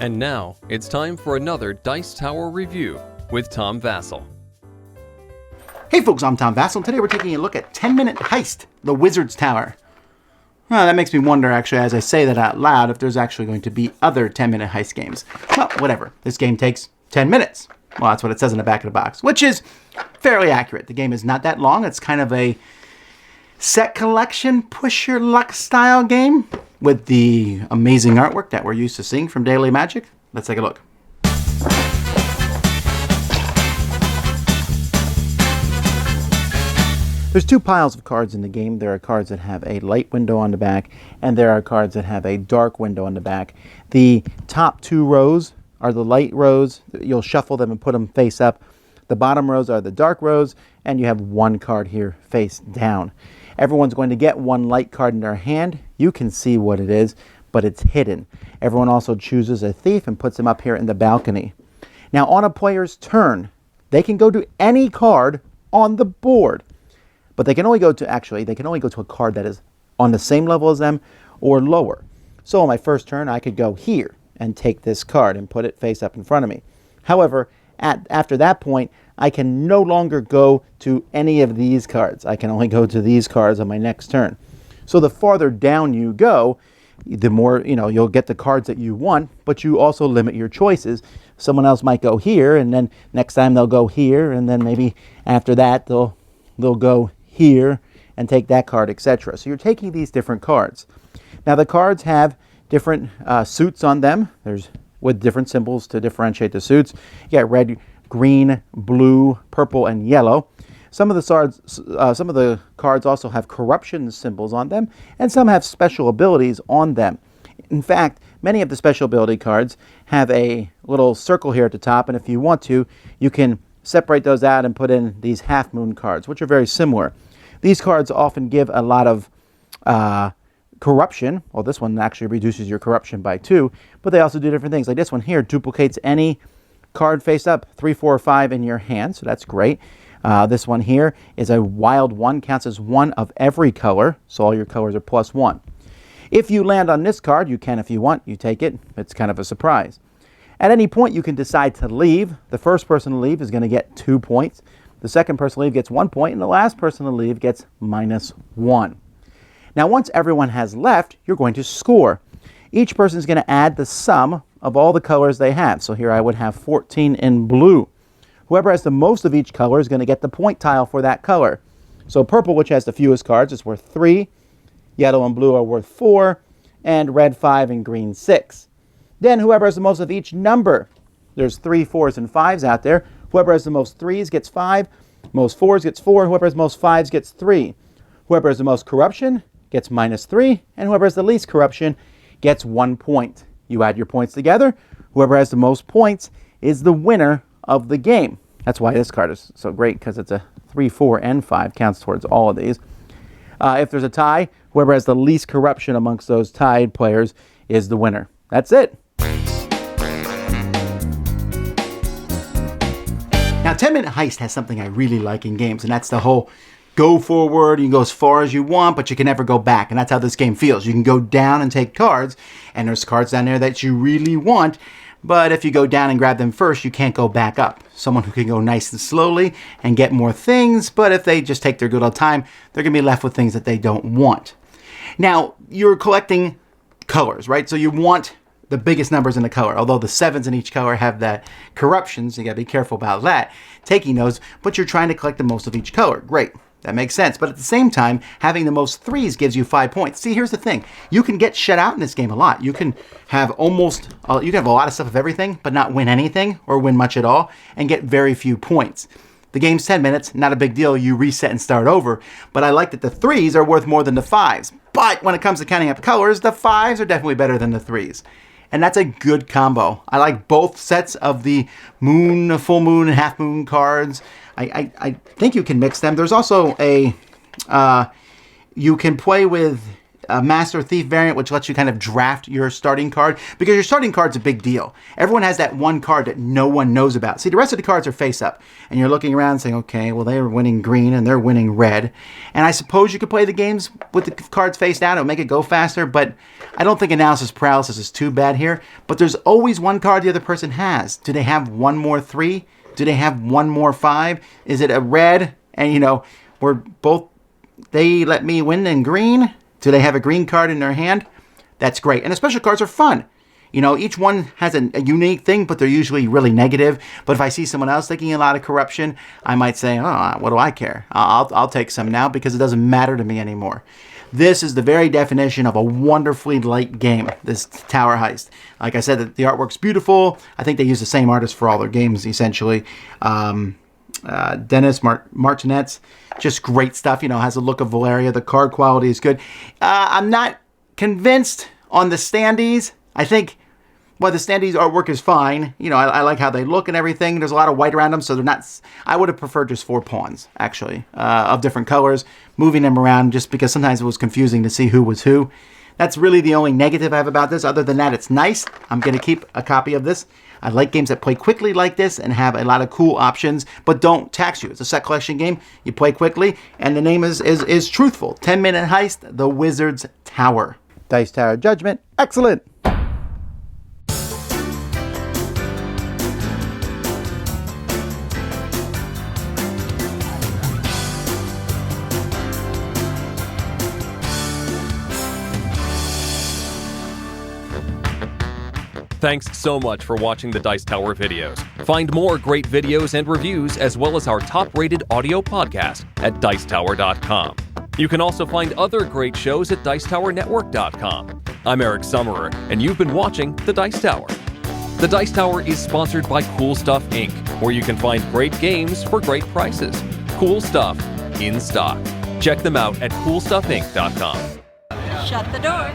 And now, it's time for another Dice Tower review with Tom Vasel. Hey folks, I'm Tom Vasel, and today we're taking a look at Minute Heist, the Wizard's Tower. Well, that makes me wonder, actually, as I say that out loud, if there's actually going to be other 10-minute heist games. Well, whatever. This game takes 10 minutes. Well, that's what it says in the back of the box, which is fairly accurate. The game is not that long. It's kind of a set collection, push your luck style game with the amazing artwork that we're used to seeing from Daily Magic. Let's take a look. There's two piles of cards in the game. There are cards that have a light window on the back, and there are cards that have a dark window on the back. The top two rows are the light rows. You'll shuffle them and put them face up. The bottom rows are the dark rows, and you have one card here face down. Everyone's going to get one light card in their hand. You can see what it is, but it's hidden. Everyone also chooses a thief and puts him up here in the balcony. Now, on a player's turn, they can go to any card on the board, but they can only go to a card that is on the same level as them or lower. So on my first turn, I could go here and take this card and put it face up in front of me. However, after that point, I can no longer go to any of these cards. I can only go to these cards on my next turn. So the farther down you go, the more, you'll get the cards that you want, but you also limit your choices. Someone else might go here, and then next time they'll go here, and then maybe after that they'll go here and take that card, etc. So you're taking these different cards. Now the cards have different suits on them. There's with different symbols to differentiate the suits. You got red, green, blue, purple, and yellow. Some of the cards also have corruption symbols on them, and some have special abilities on them. In fact, many of the special ability cards have a little circle here at the top, and if you want to, you can separate those out and put in these half moon cards, which are very similar. These cards often give a lot of corruption. Well, this one actually reduces your corruption by 2, but they also do different things. Like this one here duplicates any card face up 3, 4, or 5 in your hand, so that's great. This one here is a wild one, counts as one of every color, so all your colors are +1. If you land on this card, you can if you want, you take it. It's kind of a surprise. At any point, you can decide to leave. The first person to leave is going to get 2 points. The second person to leave gets 1 point, and the last person to leave gets -1. Now, once everyone has left, you're going to score. Each person is going to add the sum of all the colors they have. So here I would have 14 in blue. Whoever has the most of each color is going to get the point tile for that color. So purple, which has the fewest cards, is worth 3. Yellow and blue are worth 4. And red 5 and green 6. Then whoever has the most of each number, there's 3, 4s, and 5s out there. Whoever has the most 3s gets 5. Most 4s gets 4. Whoever has the most 5s gets 3. Whoever has the most corruption gets -3. And whoever has the least corruption gets 1 point. You add your points together. Whoever has the most points is the winner of the game. That's why this card is so great, because it's a 3, 4, and 5 counts towards all of these. If there's a tie, whoever has the least corruption amongst those tied players is the winner. That's it. Now, 10-Minute Heist has something I really like in games, and that's the whole go forward. You can go as far as you want, but you can never go back, and that's how this game feels. You can go down and take cards, and there's cards down there that you really want, but if you go down and grab them first, you can't go back up. Someone who can go nice and slowly and get more things, but if they just take their good old time, they're going to be left with things that they don't want. Now, you're collecting colors, right? So you want the biggest numbers in the color, although the 7s in each color have that corruption, so you got to be careful about that, taking those, but you're trying to collect the most of each color. Great. That makes sense. But at the same time, having the most 3s gives you 5 points. See, here's the thing. You can get shut out in this game a lot. You can have a lot of stuff of everything, but not win anything or win much at all and get very few points. The game's 10 minutes, not a big deal. You reset and start over. But I like that the 3s are worth more than the 5s. But when it comes to counting up colors, the 5s are definitely better than the 3s. And that's a good combo. I like both sets of the moon, full moon, and half moon cards. I think you can mix them. There's also you can play with a Master Thief variant, which lets you kind of draft your starting card, because your starting card's a big deal. Everyone has that one card that no one knows about. See, the rest of the cards are face up, and you're looking around saying, okay, well, they're winning green and they're winning red. And I suppose you could play the games with the cards face down. It'll make it go faster, but I don't think analysis paralysis is too bad here. But there's always one card the other person has. Do they have one more 3? Do they have one more 5? Is it a red? And, you know, they let me win in green? Do they have a green card in their hand? That's great. And the special cards are fun. You know, each one has a unique thing, but they're usually really negative. But if I see someone else taking a lot of corruption, I might say, oh, what do I care? I'll take some now because it doesn't matter to me anymore. This is the very definition of a wonderfully light game, this Tower Heist. Like I said, the artwork's beautiful. I think they use the same artist for all their games, essentially. Dennis Martinez, just great stuff. You know, has a look of Valeria. The card quality is good. I'm not convinced on the standees. I think, well, the standees artwork is fine. You know, I like how they look and everything. There's a lot of white around them, so they're not. I would have preferred just 4 pawns, actually, of different colors, moving them around, just because sometimes it was confusing to see who was who. That's really the only negative I have about this. Other than that, it's nice. I'm going to keep a copy of this. I like games that play quickly like this and have a lot of cool options, but don't tax you. It's a set collection game. You play quickly, and the name is truthful. 10-Minute Heist, The Wizard's Tower. Dice Tower Judgment. Excellent. Thanks so much for watching the Dice Tower videos. Find more great videos and reviews, as well as our top-rated audio podcast at Dicetower.com. You can also find other great shows at Dicetowernetwork.com. I'm Eric Summerer, and you've been watching The Dice Tower. The Dice Tower is sponsored by Cool Stuff Inc., where you can find great games for great prices. Cool stuff in stock. Check them out at CoolStuffInc.com. Shut the door.